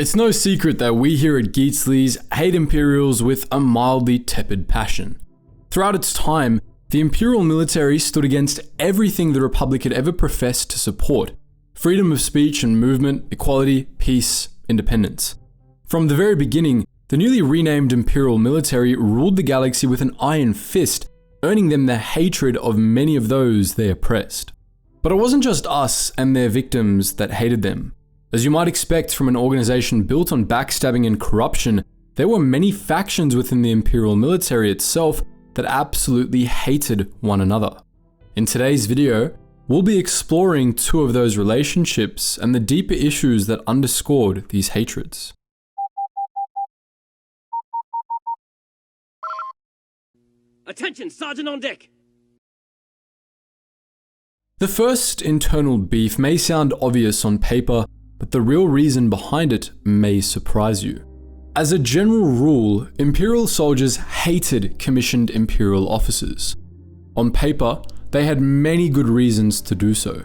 It's no secret that we here at Geetsly's hate Imperials with a mildly tepid passion. Throughout its time, the Imperial military stood against everything the Republic had ever professed to support: freedom of speech and movement, equality, peace, independence. From the very beginning, the newly renamed Imperial military ruled the galaxy with an iron fist, earning them the hatred of many of those they oppressed. But it wasn't just us and their victims that hated them. As you might expect from an organization built on backstabbing and corruption, there were many factions within the Imperial military itself that absolutely hated one another. In today's video, we'll be exploring two of those relationships and the deeper issues that underscored these hatreds. Attention, Sergeant on deck! The first internal beef may sound obvious on paper, but the real reason behind it may surprise you. As a general rule, Imperial soldiers hated commissioned Imperial officers. On paper, they had many good reasons to do so.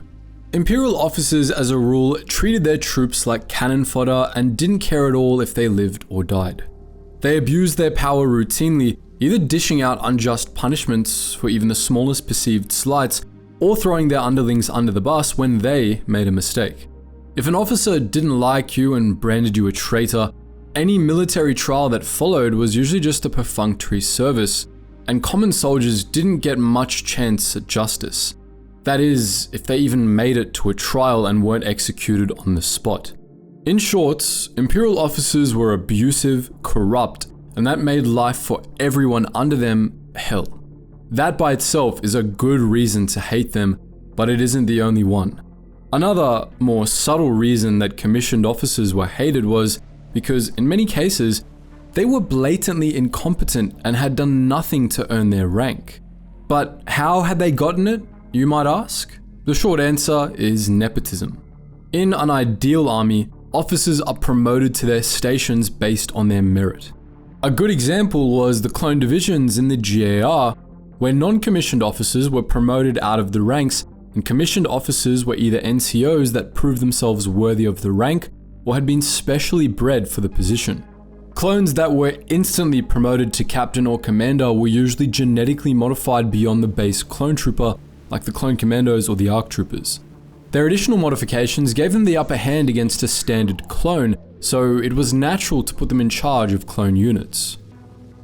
Imperial officers, as a rule, treated their troops like cannon fodder and didn't care at all if they lived or died. They abused their power routinely, either dishing out unjust punishments for even the smallest perceived slights, or throwing their underlings under the bus when they made a mistake. If an officer didn't like you and branded you a traitor, any military trial that followed was usually just a perfunctory service, and common soldiers didn't get much chance at justice. That is, if they even made it to a trial and weren't executed on the spot. In short, Imperial officers were abusive, corrupt, and that made life for everyone under them hell. That by itself is a good reason to hate them, but it isn't the only one. Another, more subtle reason that commissioned officers were hated was because, in many cases, they were blatantly incompetent and had done nothing to earn their rank. But how had they gotten it, you might ask? The short answer is nepotism. In an ideal army, officers are promoted to their stations based on their merit. A good example was the clone divisions in the GAR, where non-commissioned officers were promoted out of the ranks, and commissioned officers were either NCOs that proved themselves worthy of the rank or had been specially bred for the position. Clones that were instantly promoted to captain or commander were usually genetically modified beyond the base clone trooper, like the clone commandos or the ARC troopers. Their additional modifications gave them the upper hand against a standard clone, so it was natural to put them in charge of clone units.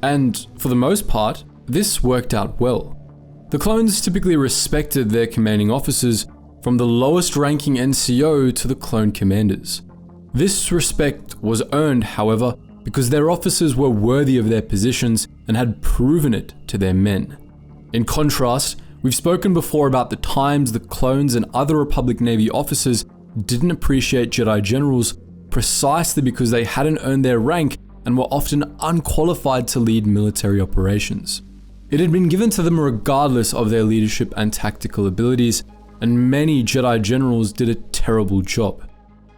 And for the most part, this worked out well. The clones typically respected their commanding officers, from the lowest ranking NCO to the clone commanders. This respect was earned, however, because their officers were worthy of their positions and had proven it to their men. In contrast, we've spoken before about the times the clones and other Republic Navy officers didn't appreciate Jedi generals precisely because they hadn't earned their rank and were often unqualified to lead military operations. It had been given to them regardless of their leadership and tactical abilities, and many Jedi generals did a terrible job.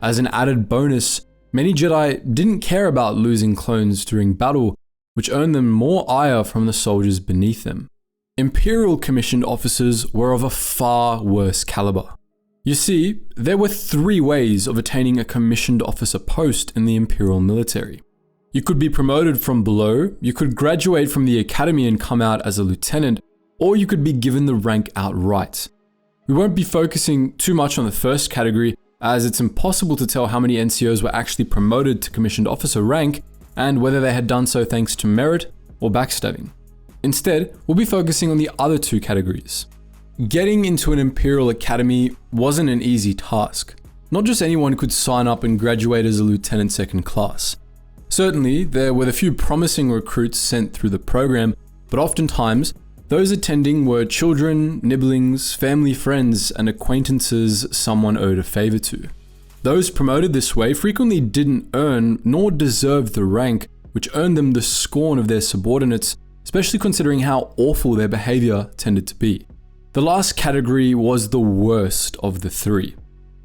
As an added bonus, many Jedi didn't care about losing clones during battle, which earned them more ire from the soldiers beneath them. Imperial commissioned officers were of a far worse caliber. You see, there were three ways of attaining a commissioned officer post in the Imperial military. You could be promoted from below, you could graduate from the academy and come out as a lieutenant, or you could be given the rank outright. We won't be focusing too much on the first category, as it's impossible to tell how many NCOs were actually promoted to commissioned officer rank, and whether they had done so thanks to merit or backstabbing. Instead, we'll be focusing on the other two categories. Getting into an Imperial academy wasn't an easy task. Not just anyone could sign up and graduate as a lieutenant second class. Certainly, there were a few promising recruits sent through the program, but oftentimes, those attending were children, nibblings, family friends, and acquaintances someone owed a favor to. Those promoted this way frequently didn't earn nor deserve the rank, which earned them the scorn of their subordinates, especially considering how awful their behavior tended to be. The last category was the worst of the three.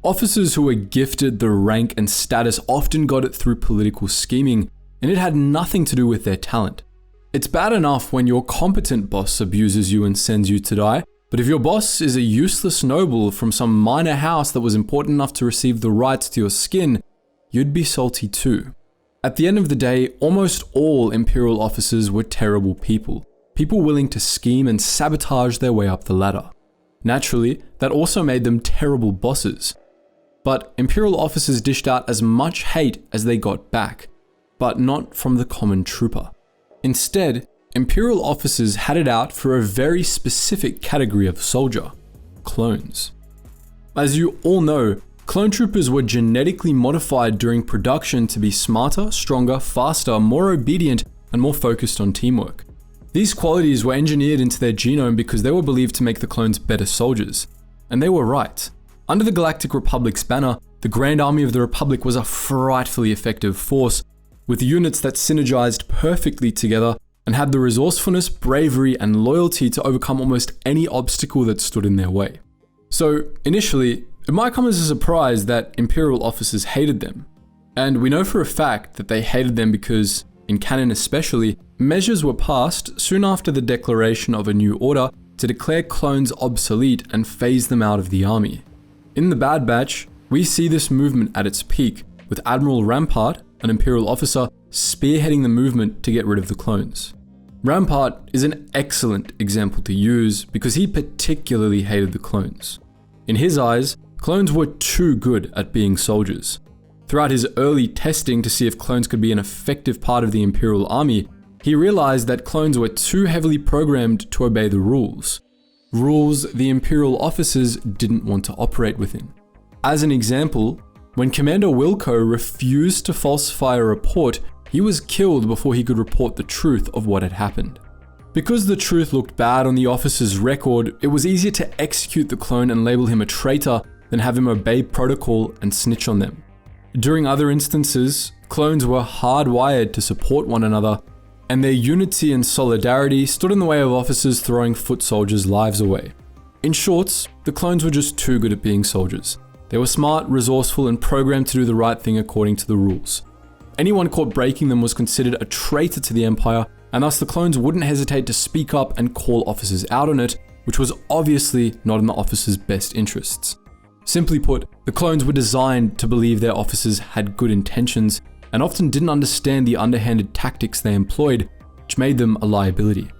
Officers who were gifted the rank and status often got it through political scheming, and it had nothing to do with their talent. It's bad enough when your competent boss abuses you and sends you to die, but if your boss is a useless noble from some minor house that was important enough to receive the rights to your skin, you'd be salty too. At the end of the day, almost all Imperial officers were terrible people. People willing to scheme and sabotage their way up the ladder. Naturally, that also made them terrible bosses. But Imperial officers dished out as much hate as they got back, but not from the common trooper. Instead, Imperial officers had it out for a very specific category of soldier: clones. As you all know, clone troopers were genetically modified during production to be smarter, stronger, faster, more obedient, and more focused on teamwork. These qualities were engineered into their genome because they were believed to make the clones better soldiers. And they were right. Under the Galactic Republic's banner, the Grand Army of the Republic was a frightfully effective force, with units that synergized perfectly together and had the resourcefulness, bravery, and loyalty to overcome almost any obstacle that stood in their way. So, initially, it might come as a surprise that Imperial officers hated them. And we know for a fact that they hated them because, in canon especially, measures were passed soon after the declaration of a new order to declare clones obsolete and phase them out of the army. In the Bad Batch, we see this movement at its peak, with Admiral Rampart, an Imperial officer, spearheading the movement to get rid of the clones. Rampart is an excellent example to use because he particularly hated the clones. In his eyes, clones were too good at being soldiers. Throughout his early testing to see if clones could be an effective part of the Imperial army, he realized that clones were too heavily programmed to obey the rules. Rules the Imperial officers didn't want to operate within. As an example, when Commander Wilco refused to falsify a report, he was killed before he could report the truth of what had happened. Because the truth looked bad on the officer's record, it was easier to execute the clone and label him a traitor than have him obey protocol and snitch on them. During other instances, clones were hardwired to support one another, and their unity and solidarity stood in the way of officers throwing foot soldiers' lives away. In short, the clones were just too good at being soldiers. They were smart, resourceful, and programmed to do the right thing according to the rules. Anyone caught breaking them was considered a traitor to the Empire, and thus the clones wouldn't hesitate to speak up and call officers out on it, which was obviously not in the officers' best interests. Simply put, the clones were designed to believe their officers had good intentions, and often didn't understand the underhanded tactics they employed, which made them a liability.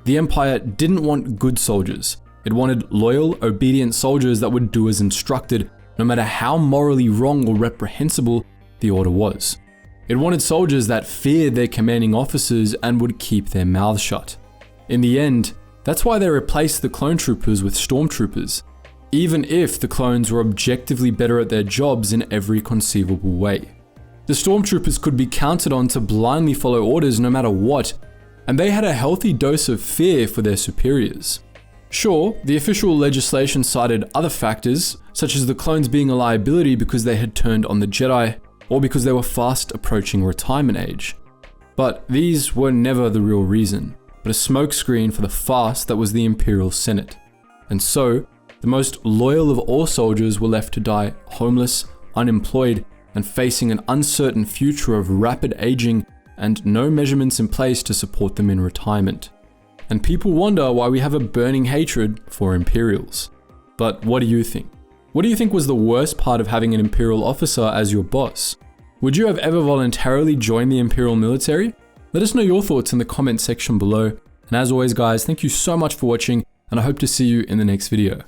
The Empire didn't want good soldiers. It wanted loyal, obedient soldiers that would do as instructed, no matter how morally wrong or reprehensible the order was. It wanted soldiers that feared their commanding officers and would keep their mouths shut. In the end, that's why they replaced the clone troopers with stormtroopers, even if the clones were objectively better at their jobs in every conceivable way. The stormtroopers could be counted on to blindly follow orders no matter what, and they had a healthy dose of fear for their superiors. Sure, the official legislation cited other factors, such as the clones being a liability because they had turned on the Jedi, or because they were fast approaching retirement age. But these were never the real reason, but a smokescreen for the farce that was the Imperial Senate. And so, the most loyal of all soldiers were left to die homeless, unemployed, and facing an uncertain future of rapid aging and no measurements in place to support them in retirement. And people wonder why we have a burning hatred for Imperials. But what do you think? What do you think was the worst part of having an Imperial officer as your boss? Would you have ever voluntarily joined the Imperial military? Let us know your thoughts in the comment section below. And as always guys, thank you so much for watching, and I hope to see you in the next video.